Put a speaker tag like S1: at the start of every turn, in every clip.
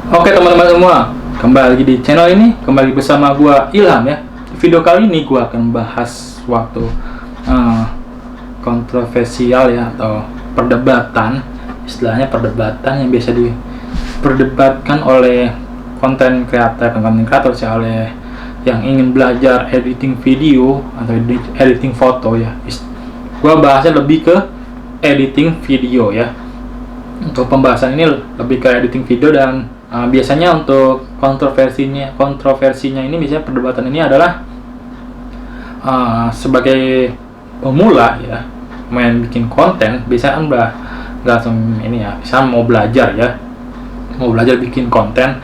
S1: Oke teman-teman semua, kembali lagi di channel ini, kembali bersama gua Ilham ya. Di video kali ini gua akan bahas suatu kontroversial ya, atau perdebatan, istilahnya perdebatan yang biasa diperdebatkan oleh konten kreator sih, oleh yang ingin belajar editing video atau editing foto ya. Gua bahasnya lebih ke editing video ya. Untuk pembahasan ini lebih ke editing video, dan biasanya untuk kontroversinya ini, biasanya perdebatan ini adalah sebagai pemula ya, main bikin konten, biasanya kan nggak langsung ini ya, misalnya mau belajar bikin konten,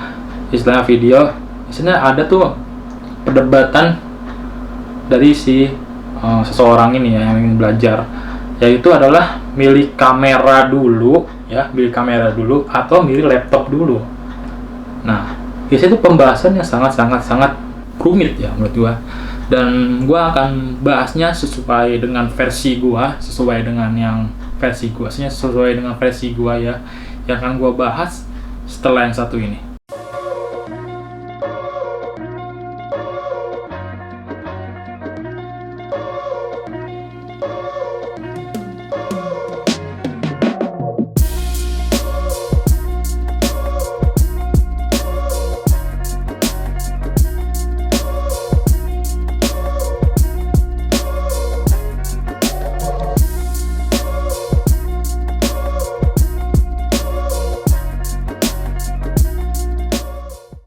S1: istilah video, biasanya ada tuh perdebatan dari si seseorang ini ya, yang ingin belajar, yaitu adalah milih kamera dulu ya, milih kamera dulu atau milih laptop dulu. Nah, biasanya itu pembahasan yang sangat rumit ya menurut gua, dan gua akan bahasnya sesuai dengan versi gua, sesuai dengan versi gua ya, yang akan gua bahas setelah yang satu ini.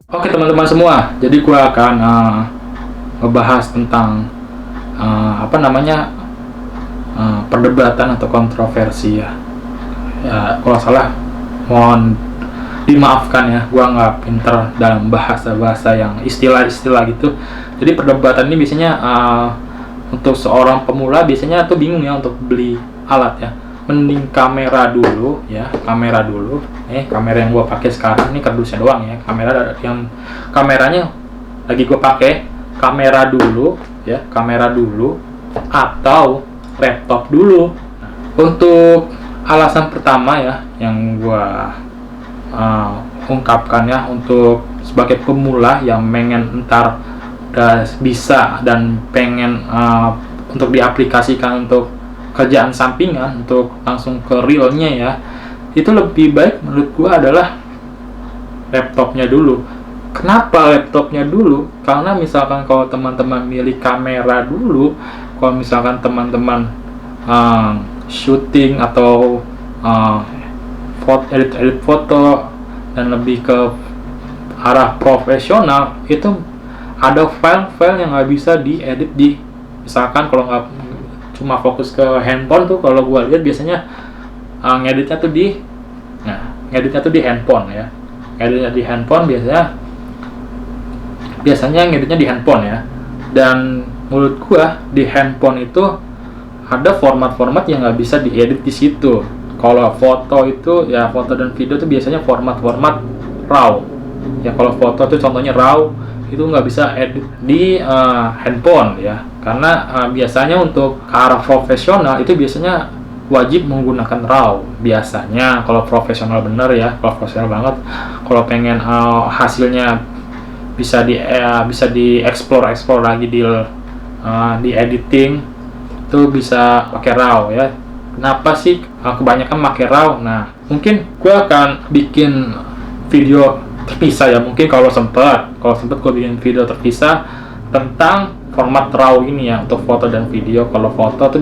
S1: Oke teman-teman semua, jadi gua akan ngebahas tentang perdebatan atau kontroversi ya. Ya kalau salah mohon dimaafkan ya, gua nggak pinter dalam bahasa yang istilah-istilah gitu. Jadi perdebatan ini biasanya untuk seorang pemula biasanya tuh bingung ya untuk beli alat ya. Mending kamera dulu ya, kamera yang gua pakai sekarang ini kardusnya doang ya, kameranya lagi gua pakai kamera dulu atau laptop dulu. Untuk alasan pertama ya yang gua ungkapkan ya, untuk sebagai pemula yang pengen ntar udah bisa dan pengen untuk diaplikasikan untuk kerjaan sampingan, untuk langsung ke realnya ya, itu lebih baik menurut gua adalah laptopnya dulu. Kenapa laptopnya dulu? Karena misalkan kalau teman-teman milih kamera dulu, kalau misalkan teman-teman shooting atau edit foto dan lebih ke arah profesional, itu ada file-file yang nggak bisa diedit misalkan kalau nggak cuma fokus ke handphone tuh, kalau gua lihat biasanya ngeditnya tuh di handphone ya. Ngeditnya di handphone biasanya ngeditnya di handphone ya. Dan menurut gua di handphone itu ada format-format yang nggak bisa diedit di situ. Kalau foto itu ya, foto dan video tuh biasanya format-format RAW. Ya kalau foto tuh contohnya RAW, itu nggak bisa edit di handphone ya, karena biasanya untuk ke arah profesional itu biasanya wajib menggunakan RAW biasanya, kalau profesional bener ya, kalau profesional banget, kalau pengen hasilnya bisa dieksplor lagi di editing itu bisa pakai RAW ya. Kenapa sih kebanyakan pakai RAW? Nah, mungkin gua akan bikin video terpisah ya, mungkin kalau sempat gue bikin video terpisah tentang format RAW ini ya, untuk foto dan video. Kalau foto tuh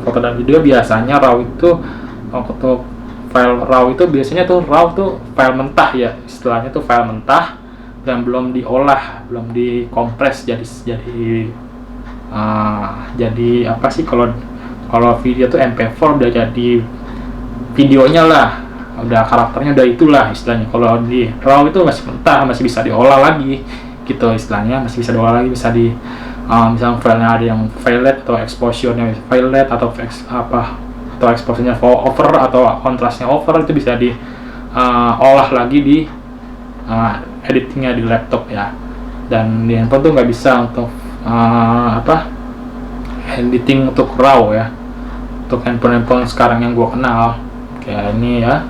S1: foto dan video biasanya RAW itu, untuk file RAW itu biasanya tuh RAW tuh file mentah ya, istilahnya tuh file mentah dan belum diolah, belum dikompres jadi apa sih, kalau video tuh MP4 udah jadi videonya lah, udah karakternya udah itulah istilahnya. Kalau di RAW itu masih mentah, masih bisa diolah lagi gitu istilahnya, masih bisa diolah lagi, bisa misalnya filenya ada yang violet atau exposure-nya violet atau exposure-nya over atau kontrasnya over, itu bisa diolah lagi di editingnya di laptop ya. Dan di handphone tuh nggak bisa untuk editing untuk RAW ya, untuk handphone sekarang yang gue kenal kayak ini ya.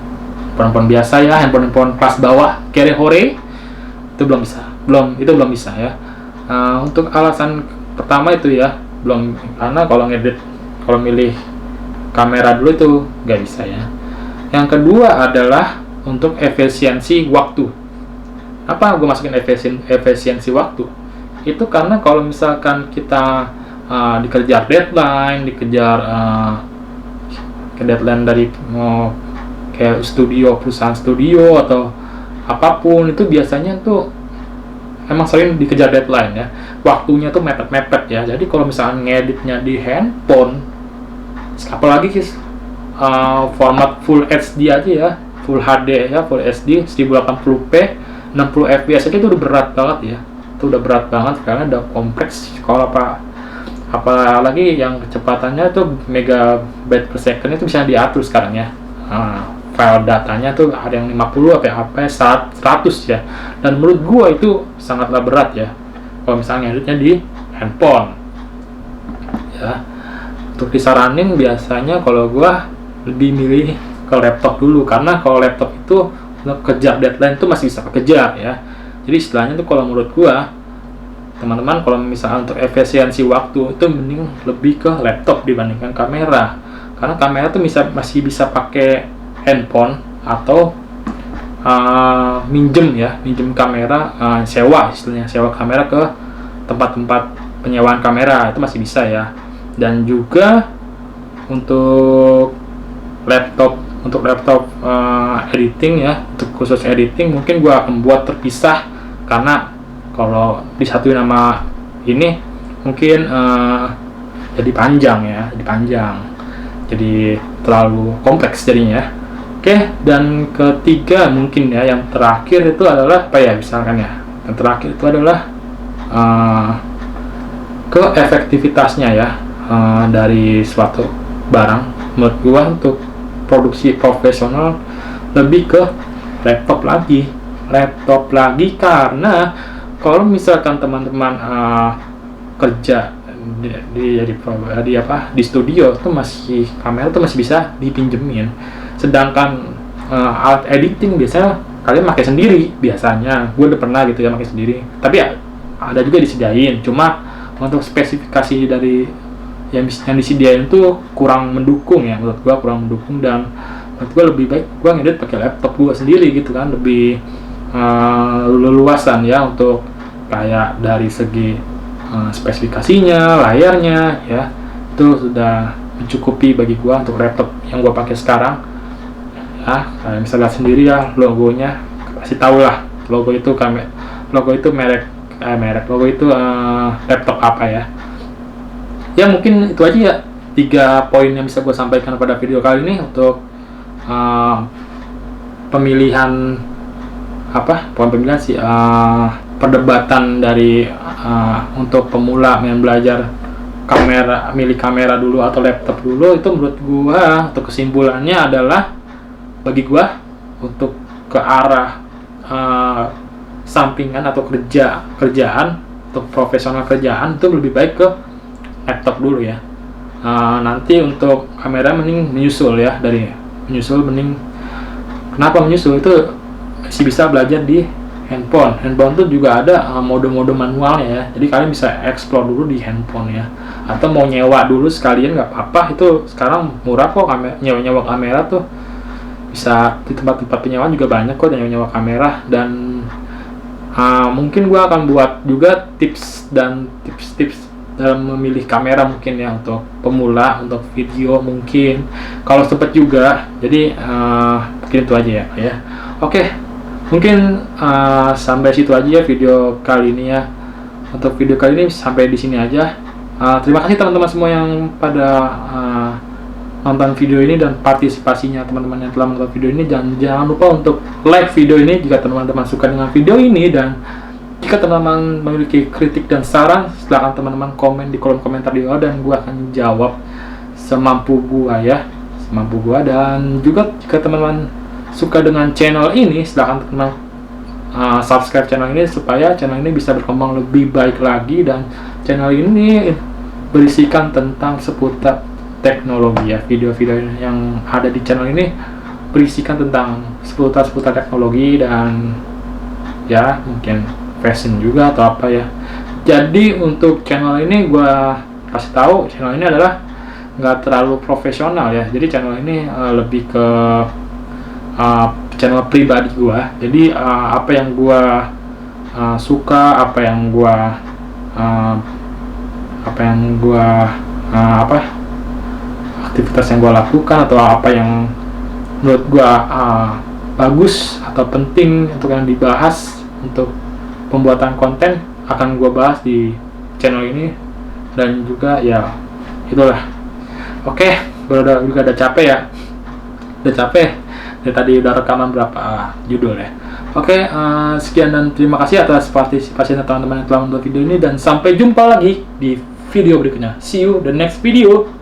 S1: handphone biasa ya, handphone kelas bawah carry hore itu belum bisa ya. Untuk alasan pertama itu ya, belum, karena kalau milih kamera dulu itu nggak bisa ya. Yang kedua adalah untuk efisiensi waktu. Apa gue masukin efisiensi waktu? Itu karena kalau misalkan kita dikejar deadline, ke deadline dari kayak perusahaan studio atau apapun, itu biasanya tuh emang sering dikejar deadline ya, waktunya tuh mepet-mepet ya. Jadi kalau misalnya ngeditnya di handphone, apalagi format Full HD aja ya, Full HD ya, Full HD 1080p 60 fps aja itu udah berat banget ya, itu udah berat banget karena udah kompleks. Kalau apalagi yang kecepatannya tuh megabyte per second itu bisa diatur sekarang ya. File datanya tuh ada yang 50 apa 100 ya, dan menurut gua itu sangatlah berat ya kalau misalnya editnya di handphone ya. Untuk disaranin biasanya kalau gua lebih milih ke laptop dulu, karena kalau laptop itu untuk kejar deadline itu masih bisa kejar ya. Jadi istilahnya tuh kalau menurut gua, teman-teman, kalau misalnya untuk efisiensi waktu itu mending lebih ke laptop dibandingkan kamera, karena kamera tuh masih bisa pakai handphone atau minjem kamera, sewa kamera ke tempat-tempat penyewaan kamera, itu masih bisa ya. Dan juga untuk laptop editing ya, untuk khusus editing mungkin gua akan buat terpisah, karena kalau disatuin sama ini mungkin jadi panjang, jadi terlalu kompleks jadinya. Oke, dan ketiga mungkin ya, yang terakhir itu adalah apa ya, misalkan ya, yang terakhir itu adalah keefektivitasnya ya, dari suatu barang. Menurut gua untuk produksi profesional lebih ke laptop lagi, karena kalau misalkan teman-teman kerja di studio tuh kamera tuh masih bisa dipinjemin, sedangkan alat editing biasanya kalian pakai sendiri. Biasanya gue udah pernah gitu ya pakai sendiri, tapi ya, ada juga disediain, cuma untuk spesifikasi dari yang disediain tuh kurang mendukung ya, menurut gue kurang mendukung. Dan menurut gue lebih baik gue ngedit pakai laptop gue sendiri gitu kan, lebih leluasan ya, untuk kayak dari segi spesifikasinya, layarnya ya, itu sudah mencukupi bagi gua untuk laptop yang gua pakai sekarang ya. Kalian bisa lihat sendiri ya, logonya kasih tahu lah, logo itu merek logo itu laptop apa ya. Ya mungkin itu aja ya, 3 poin yang bisa gua sampaikan pada video kali ini untuk perdebatan dari untuk pemula yang belajar milih kamera dulu atau laptop dulu. Itu menurut gua untuk kesimpulannya adalah, bagi gua untuk ke arah sampingan atau kerjaan untuk profesional kerjaan itu lebih baik ke laptop dulu ya. Nanti untuk kamera mending menyusul. Kenapa menyusul? Itu masih bisa belajar di handphone tuh juga ada mode-mode manualnya ya, jadi kalian bisa explore dulu di handphone ya, atau mau nyewa dulu sekalian nggak apa-apa, itu sekarang murah kok, nyewa kamera tuh bisa di tempat-tempat penyewaan juga banyak kok nyewa kamera. Dan mungkin gua akan buat juga tips dalam memilih kamera mungkin ya, untuk pemula, untuk video mungkin kalau sempet juga. Jadi mungkin itu aja ya. Oke. Mungkin sampai situ aja ya video kali ini ya. Untuk video kali ini sampai di sini aja. Terima kasih teman-teman semua yang pada nonton video ini dan partisipasinya teman-teman yang telah menonton video ini. Jangan lupa untuk like video ini jika teman-teman suka dengan video ini, dan jika teman-teman memiliki kritik dan saran, silahkan teman-teman komen di kolom komentar di bawah, dan gua akan jawab semampu gua. Dan juga jika teman-teman suka dengan channel ini, silahkan teman subscribe channel ini supaya channel ini bisa berkembang lebih baik lagi. Dan channel ini berisikan tentang seputar teknologi ya. Video-video yang ada di channel ini berisikan tentang seputar teknologi dan ya mungkin fashion juga atau apa ya. Jadi untuk channel ini gue kasih tahu, channel ini adalah nggak terlalu profesional ya. Jadi channel ini lebih ke channel pribadi gue. Jadi apa yang gue suka, aktivitas yang gue lakukan atau apa yang menurut gue bagus atau penting untuk yang dibahas untuk pembuatan konten akan gue bahas di channel ini. Dan juga ya itulah. Oke, juga udah capek ya, dari tadi udah rekaman berapa judul ya. Oke, sekian dan terima kasih atas partisipasi teman-teman yang telah menonton video ini, dan sampai jumpa lagi di video berikutnya. See you the next video.